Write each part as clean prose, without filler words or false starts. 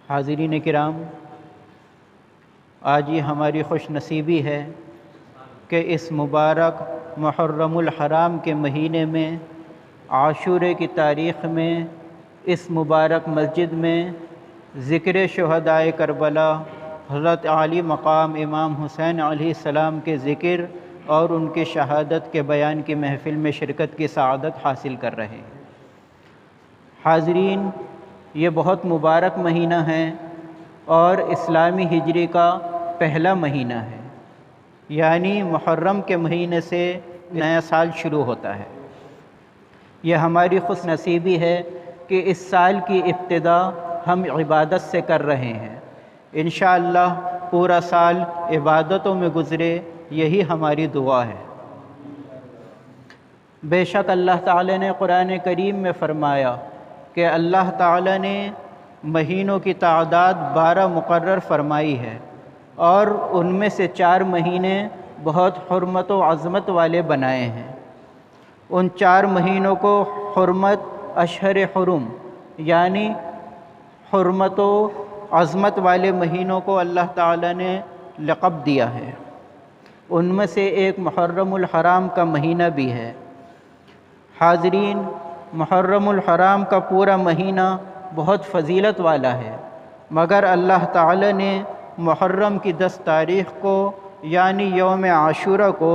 حاضرین کرام، آج یہ ہماری خوش نصیبی ہے کہ اس مبارک محرم الحرام کے مہینے میں عاشورے کی تاریخ میں اس مبارک مسجد میں ذکر شہدائے کربلا حضرت عالی مقام امام حسین علیہ السلام کے ذکر اور ان کی شہادت کے بیان کی محفل میں شرکت کی سعادت حاصل کر رہے ہیں۔ حاضرین، یہ بہت مبارک مہینہ ہے اور اسلامی ہجری کا پہلا مہینہ ہے، یعنی محرم کے مہینے سے نیا سال شروع ہوتا ہے۔ یہ ہماری خوش نصیبی ہے کہ اس سال کی ابتدا ہم عبادت سے کر رہے ہیں۔ انشاءاللہ پورا سال عبادتوں میں گزرے، یہی ہماری دعا ہے۔ بے شک اللہ تعالی نے قرآن کریم میں فرمایا کہ اللہ تعالی نے مہینوں کی تعداد 12 مقرر فرمائی ہے اور ان میں سے 4 مہینے بہت حرمت و عظمت والے بنائے ہیں۔ ان 4 مہینوں کو حرمت اشہر حرم یعنی حرمت و عظمت والے مہینوں کو اللہ تعالی نے لقب دیا ہے۔ ان میں سے ایک محرم الحرام کا مہینہ بھی ہے۔ حاضرین، محرم الحرام کا پورا مہینہ بہت فضیلت والا ہے، مگر اللہ تعالی نے محرم کی 10 تاریخ کو یعنی یوم عاشورہ کو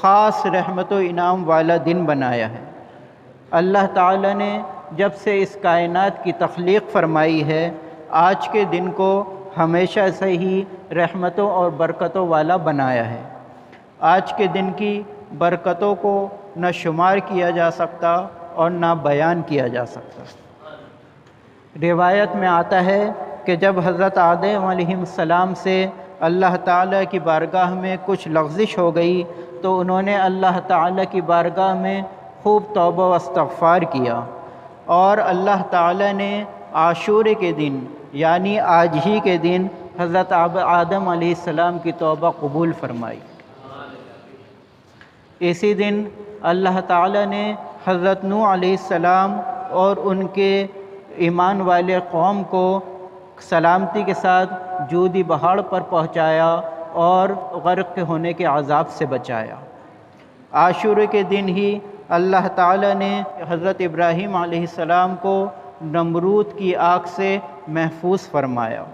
خاص رحمت و انعام والا دن بنایا ہے۔ اللہ تعالی نے جب سے اس کائنات کی تخلیق فرمائی ہے، آج کے دن کو ہمیشہ سے ہی رحمتوں اور برکتوں والا بنایا ہے۔ آج کے دن کی برکتوں کو نہ شمار کیا جا سکتا اور نہ بیان کیا جا سکتا۔ روایت میں آتا ہے کہ جب حضرت آدم علیہ السلام سے اللہ تعالیٰ کی بارگاہ میں کچھ لغزش ہو گئی تو انہوں نے اللہ تعالیٰ کی بارگاہ میں خوب توبہ و استغفار کیا، اور اللہ تعالیٰ نے عاشورے کے دن یعنی آج ہی کے دن حضرت آدم علیہ السلام کی توبہ قبول فرمائی۔ اسی دن اللہ تعالیٰ نے حضرت نوح علیہ السلام اور ان کے ایمان والے قوم کو سلامتی کے ساتھ جودی پہاڑ پر پہنچایا اور غرق ہونے کے عذاب سے بچایا۔ عاشورے کے دن ہی اللہ تعالیٰ نے حضرت ابراہیم علیہ السلام کو نمرود کی آگ سے محفوظ فرمایا۔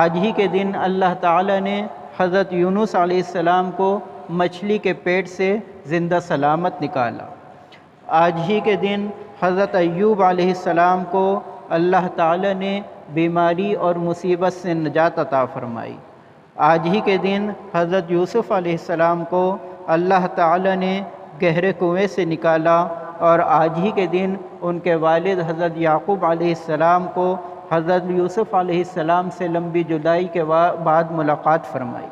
آج ہی کے دن اللہ تعالیٰ نے حضرت یونس علیہ السلام کو مچھلی کے پیٹ سے زندہ سلامت نکالا۔ آج ہی کے دن حضرت ایوب علیہ السلام کو اللہ تعالیٰ نے بیماری اور مصیبت سے نجات عطا فرمائی۔ آج ہی کے دن حضرت یوسف علیہ السلام کو اللہ تعالیٰ نے گہرے کنویں سے نکالا، اور آج ہی کے دن ان کے والد حضرت یعقوب علیہ السلام کو حضرت یوسف علیہ السلام سے لمبی جدائی کے بعد ملاقات فرمائی۔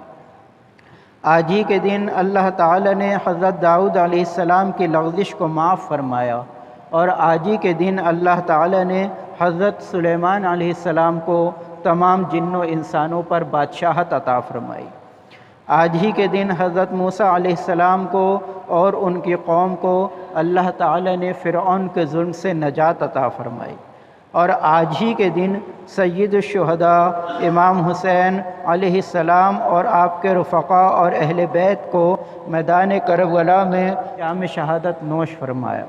آج ہی کے دن اللہ تعالیٰ نے حضرت داؤد علیہ السلام کی لغزش کو معاف فرمایا، اور آج ہی کے دن اللہ تعالیٰ نے حضرت سلیمان علیہ السلام کو تمام جن و انسانوں پر بادشاہت عطا فرمائی۔ آج ہی کے دن حضرت موسیٰ علیہ السلام کو اور ان کی قوم کو اللہ تعالیٰ نے فرعون کے ظلم سے نجات عطا فرمائی، اور آج ہی کے دن سید الشہداء امام حسین علیہ السلام اور آپ کے رفقاء اور اہل بیت کو میدان کربلا میں جام شہادت نوش فرمایا۔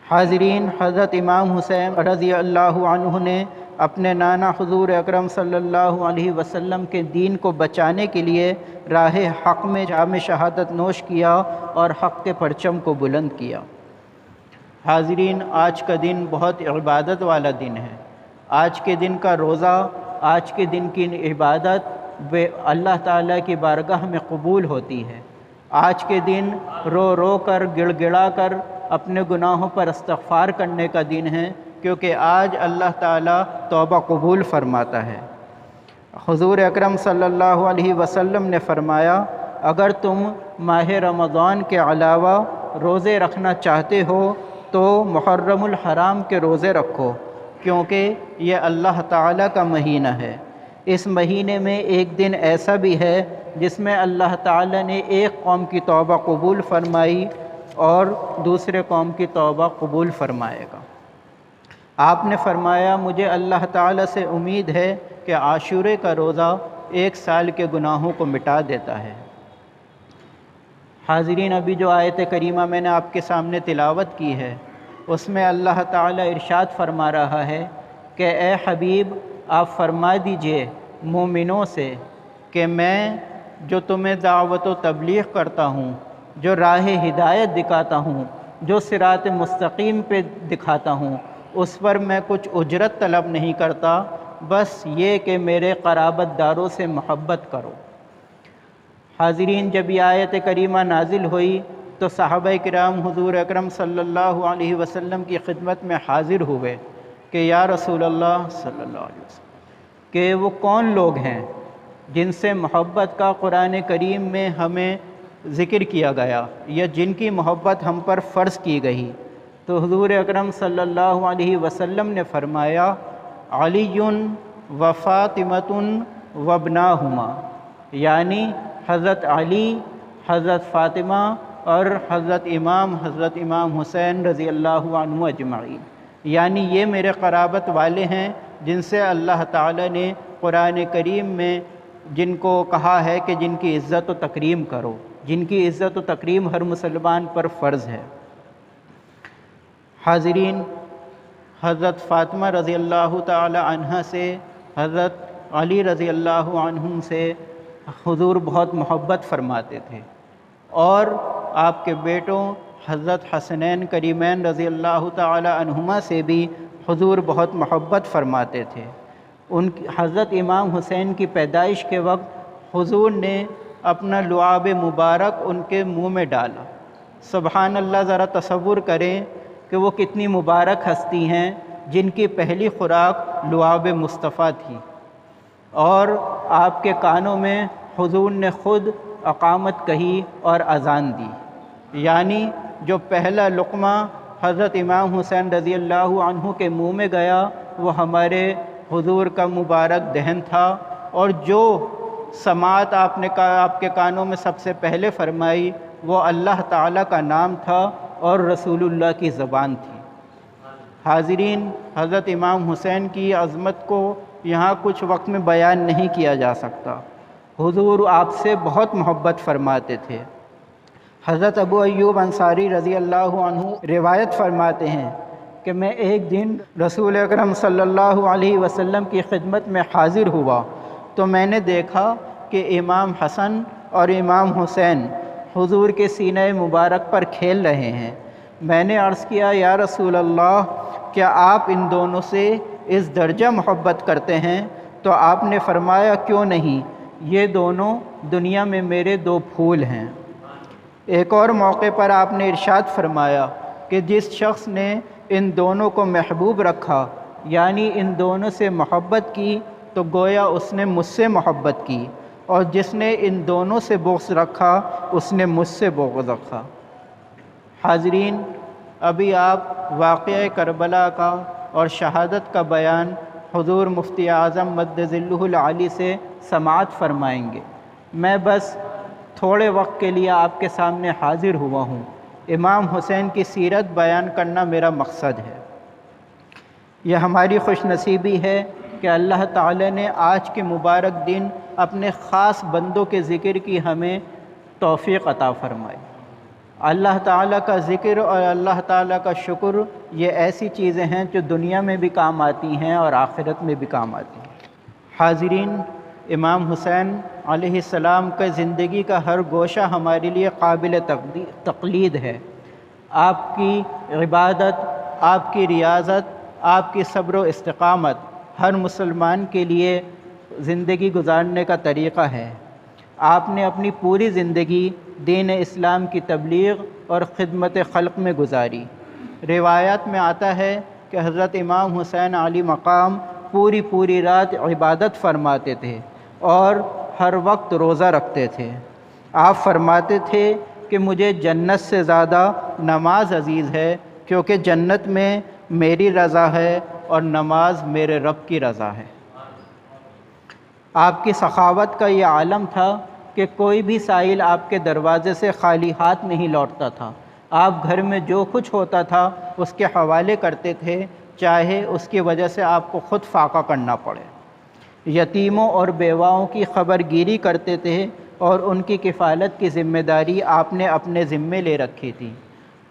حاضرین، حضرت امام حسین رضی اللہ عنہ نے اپنے نانا حضور اکرم صلی اللہ علیہ وسلم کے دین کو بچانے کے لیے راہ حق میں جام شہادت نوش کیا اور حق کے پرچم کو بلند کیا۔ حاضرین، آج کا دن بہت عبادت والا دن ہے۔ آج کے دن کا روزہ، آج کے دن کی عبادت اللہ تعالیٰ کی بارگاہ میں قبول ہوتی ہے۔ آج کے دن رو رو کر گڑ گڑا کر اپنے گناہوں پر استغفار کرنے کا دن ہے، کیونکہ آج اللہ تعالیٰ توبہ قبول فرماتا ہے۔ حضور اکرم صلی اللہ علیہ وسلم نے فرمایا، اگر تم ماہ رمضان کے علاوہ روزے رکھنا چاہتے ہو تو محرم الحرام کے روزے رکھو، کیونکہ یہ اللہ تعالیٰ کا مہینہ ہے۔ اس مہینے میں ایک دن ایسا بھی ہے جس میں اللہ تعالیٰ نے ایک قوم کی توبہ قبول فرمائی اور دوسرے قوم کی توبہ قبول فرمائے گا۔ آپ نے فرمایا مجھے اللہ تعالیٰ سے امید ہے کہ عاشورے کا روزہ 1 سال کے گناہوں کو مٹا دیتا ہے۔ حاضرین، ابھی جو آیت کریمہ میں نے آپ کے سامنے تلاوت کی ہے، اس میں اللہ تعالیٰ ارشاد فرما رہا ہے کہ اے حبیب، آپ فرما دیجئے مومنوں سے کہ میں جو تمہیں دعوت و تبلیغ کرتا ہوں، جو راہ ہدایت دکھاتا ہوں، جو صراط مستقیم پہ دکھاتا ہوں، اس پر میں کچھ اجرت طلب نہیں کرتا، بس یہ کہ میرے قرابت داروں سے محبت کرو۔ حاضرین، جب یہ آیت کریمہ نازل ہوئی تو صحابہ کرام حضور اکرم صلی اللہ علیہ وسلم کی خدمت میں حاضر ہوئے کہ یا رسول اللہ صلی اللہ علیہ وسلم، کہ وہ کون لوگ ہیں جن سے محبت کا قرآن کریم میں ہمیں ذکر کیا گیا یا جن کی محبت ہم پر فرض کی گئی؟ تو حضور اکرم صلی اللہ علیہ وسلم نے فرمایا علی و فاطمۃ و ابناہما، یعنی حضرت علی، حضرت فاطمہ اور حضرت امام حسین رضی اللہ عنہ اجمعین، یعنی یہ میرے قرابت والے ہیں جن سے اللہ تعالیٰ نے قرآن کریم میں جن کو کہا ہے کہ جن کی عزت و تکریم کرو، جن کی عزت و تکریم ہر مسلمان پر فرض ہے۔ حاضرین، حضرت فاطمہ رضی اللہ تعالی عنہ سے، حضرت علی رضی اللہ عنہم سے حضور بہت محبت فرماتے تھے، اور آپ کے بیٹوں حضرت حسنین کریمین رضی اللہ تعالی عنہما سے بھی حضور بہت محبت فرماتے تھے۔ حضرت امام حسین کی پیدائش کے وقت حضور نے اپنا لعاب مبارک ان کے منہ میں ڈالا۔ سبحان اللہ، ذرا تصور کریں کہ وہ کتنی مبارک ہستی ہیں جن کی پہلی خوراک لعاب مصطفیٰ تھی، اور آپ کے کانوں میں حضور نے خود اقامت کہی اور اذان دی، یعنی جو پہلا لقمہ حضرت امام حسین رضی اللہ عنہ کے منہ میں گیا وہ ہمارے حضور کا مبارک دہن تھا، اور جو سماعت آپ کے کانوں میں سب سے پہلے فرمائی وہ اللہ تعالیٰ کا نام تھا اور رسول اللہ کی زبان تھی۔ حاضرین، حضرت امام حسین کی عظمت کو یہاں کچھ وقت میں بیان نہیں کیا جا سکتا۔ حضور آپ سے بہت محبت فرماتے تھے۔ حضرت ابو ایوب انصاری رضی اللہ عنہ روایت فرماتے ہیں کہ میں ایک دن رسول اکرم صلی اللہ علیہ وسلم کی خدمت میں حاضر ہوا تو میں نے دیکھا کہ امام حسن اور امام حسین حضور کے سینہ مبارک پر کھیل رہے ہیں۔ میں نے عرض کیا یا رسول اللہ، کیا آپ ان دونوں سے اس درجہ محبت کرتے ہیں؟ تو آپ نے فرمایا کیوں نہیں، یہ دونوں دنیا میں میرے 2 پھول ہیں۔ ایک اور موقع پر آپ نے ارشاد فرمایا کہ جس شخص نے ان دونوں کو محبوب رکھا، یعنی ان دونوں سے محبت کی، تو گویا اس نے مجھ سے محبت کی، اور جس نے ان دونوں سے بغض رکھا اس نے مجھ سے بغض رکھا۔ حاضرین، ابھی آپ واقعہ کربلا کا اور شہادت کا بیان حضور مفتی اعظم مد ظلہ العالی سے سماعت فرمائیں گے۔ میں بس تھوڑے وقت کے لیے آپ کے سامنے حاضر ہوا ہوں۔ امام حسین کی سیرت بیان کرنا میرا مقصد ہے۔ یہ ہماری خوش نصیبی ہے کہ اللہ تعالی نے آج کے مبارک دن اپنے خاص بندوں کے ذکر کی ہمیں توفیق عطا فرمائی۔ اللہ تعالیٰ کا ذکر اور اللہ تعالیٰ کا شکر یہ ایسی چیزیں ہیں جو دنیا میں بھی کام آتی ہیں اور آخرت میں بھی کام آتی ہیں۔ حاضرین، امام حسین علیہ السلام کا زندگی کا ہر گوشہ ہمارے لیے قابل تقلید ہے۔ آپ کی عبادت، آپ کی ریاضت، آپ کی صبر و استقامت ہر مسلمان کے لیے زندگی گزارنے کا طریقہ ہے۔ آپ نے اپنی پوری زندگی دین اسلام کی تبلیغ اور خدمت خلق میں گزاری۔ روایات میں آتا ہے کہ حضرت امام حسین علی مقام پوری رات عبادت فرماتے تھے اور ہر وقت روزہ رکھتے تھے۔ آپ فرماتے تھے کہ مجھے جنت سے زیادہ نماز عزیز ہے، کیونکہ جنت میں میری رضا ہے اور نماز میرے رب کی رضا ہے۔ آپ کی سخاوت کا یہ عالم تھا کہ کوئی بھی سائل آپ کے دروازے سے خالی ہاتھ نہیں لوٹتا تھا۔ آپ گھر میں جو کچھ ہوتا تھا اس کے حوالے کرتے تھے چاہے اس کی وجہ سے آپ کو خود فاقہ کرنا پڑے۔ یتیموں اور بیواؤں کی خبر گیری کرتے تھے اور ان کی کفالت کی ذمہ داری آپ نے اپنے ذمے لے رکھی تھی۔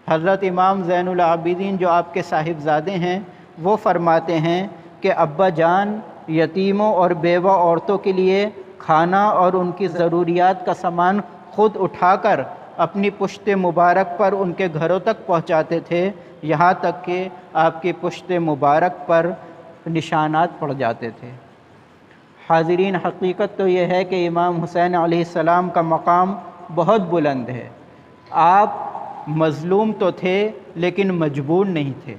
حضرت امام زین العابدین جو آپ کے صاحبزادے ہیں وہ فرماتے ہیں کہ ابا جان یتیموں اور بیوہ عورتوں کے لیے کھانا اور ان کی ضروریات کا سامان خود اٹھا کر اپنی پشت مبارک پر ان کے گھروں تک پہنچاتے تھے، یہاں تک کہ آپ کی پشت مبارک پر نشانات پڑ جاتے تھے۔ حاضرین، حقیقت تو یہ ہے کہ امام حسین علیہ السلام کا مقام بہت بلند ہے۔ آپ مظلوم تو تھے لیکن مجبور نہیں تھے۔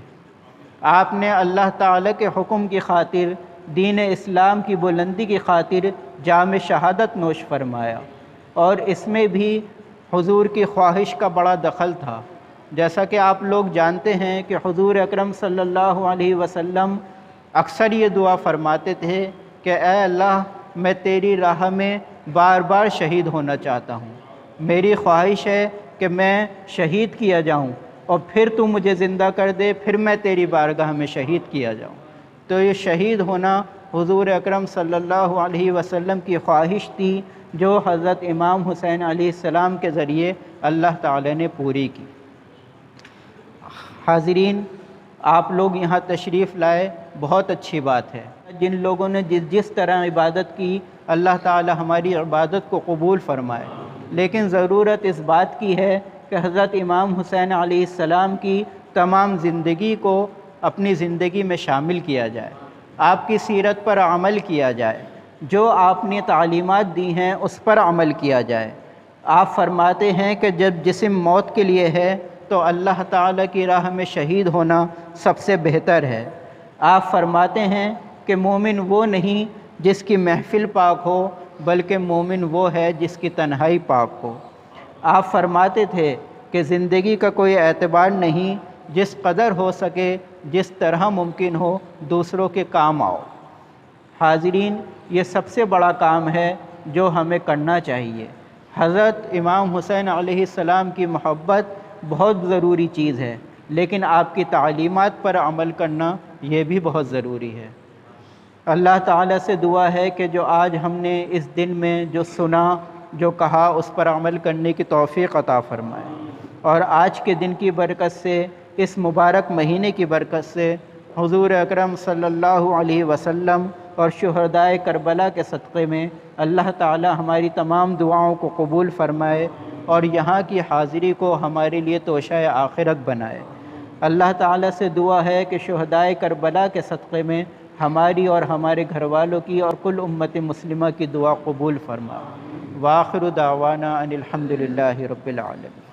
آپ نے اللہ تعالیٰ کے حکم کی خاطر، دین اسلام کی بلندی کی خاطر جام شہادت نوش فرمایا، اور اس میں بھی حضور کی خواہش کا بڑا دخل تھا۔ جیسا کہ آپ لوگ جانتے ہیں کہ حضور اکرم صلی اللہ علیہ وسلم اکثر یہ دعا فرماتے تھے کہ اے اللہ، میں تیری راہ میں بار بار شہید ہونا چاہتا ہوں، میری خواہش ہے کہ میں شہید کیا جاؤں اور پھر تو مجھے زندہ کر دے، پھر میں تیری بارگاہ میں شہید کیا جاؤں۔ تو یہ شہید ہونا حضور اکرم صلی اللہ علیہ وسلم کی خواہش تھی، جو حضرت امام حسین علیہ السلام کے ذریعے اللہ تعالی نے پوری کی۔ حاضرین، آپ لوگ یہاں تشریف لائے، بہت اچھی بات ہے۔ جن لوگوں نے جس طرح عبادت کی، اللہ تعالی ہماری عبادت کو قبول فرمائے، لیکن ضرورت اس بات کی ہے کہ حضرت امام حسین علیہ السلام کی تمام زندگی کو اپنی زندگی میں شامل کیا جائے، آپ کی سیرت پر عمل کیا جائے، جو آپ نے تعلیمات دی ہیں اس پر عمل کیا جائے۔ آپ فرماتے ہیں کہ جب جسم موت کے لیے ہے تو اللہ تعالیٰ کی راہ میں شہید ہونا سب سے بہتر ہے۔ آپ فرماتے ہیں کہ مومن وہ نہیں جس کی محفل پاک ہو، بلکہ مومن وہ ہے جس کی تنہائی پاک ہو۔ آپ فرماتے تھے کہ زندگی کا کوئی اعتبار نہیں، جس قدر ہو سکے، جس طرح ممکن ہو، دوسروں کے کام آؤ۔ حاضرین، یہ سب سے بڑا کام ہے جو ہمیں کرنا چاہیے۔ حضرت امام حسین علیہ السلام کی محبت بہت ضروری چیز ہے، لیکن آپ کی تعلیمات پر عمل کرنا یہ بھی بہت ضروری ہے۔ اللہ تعالیٰ سے دعا ہے کہ جو آج ہم نے اس دن میں جو سنا، جو کہا، اس پر عمل کرنے کی توفیق عطا فرمائے، اور آج کے دن کی برکت سے، اس مبارک مہینے کی برکت سے، حضور اکرم صلی اللہ علیہ وسلم اور شہدائے کربلا کے صدقے میں اللہ تعالی ہماری تمام دعاؤں کو قبول فرمائے اور یہاں کی حاضری کو ہمارے لیے توشہ آخرت بنائے۔ اللہ تعالی سے دعا ہے کہ شہدائے کربلا کے صدقے میں ہماری اور ہمارے گھر والوں کی اور کل امت مسلمہ کی دعا قبول فرمائے۔ وآخر دعوانا ان الحمد للہ رب العالمین۔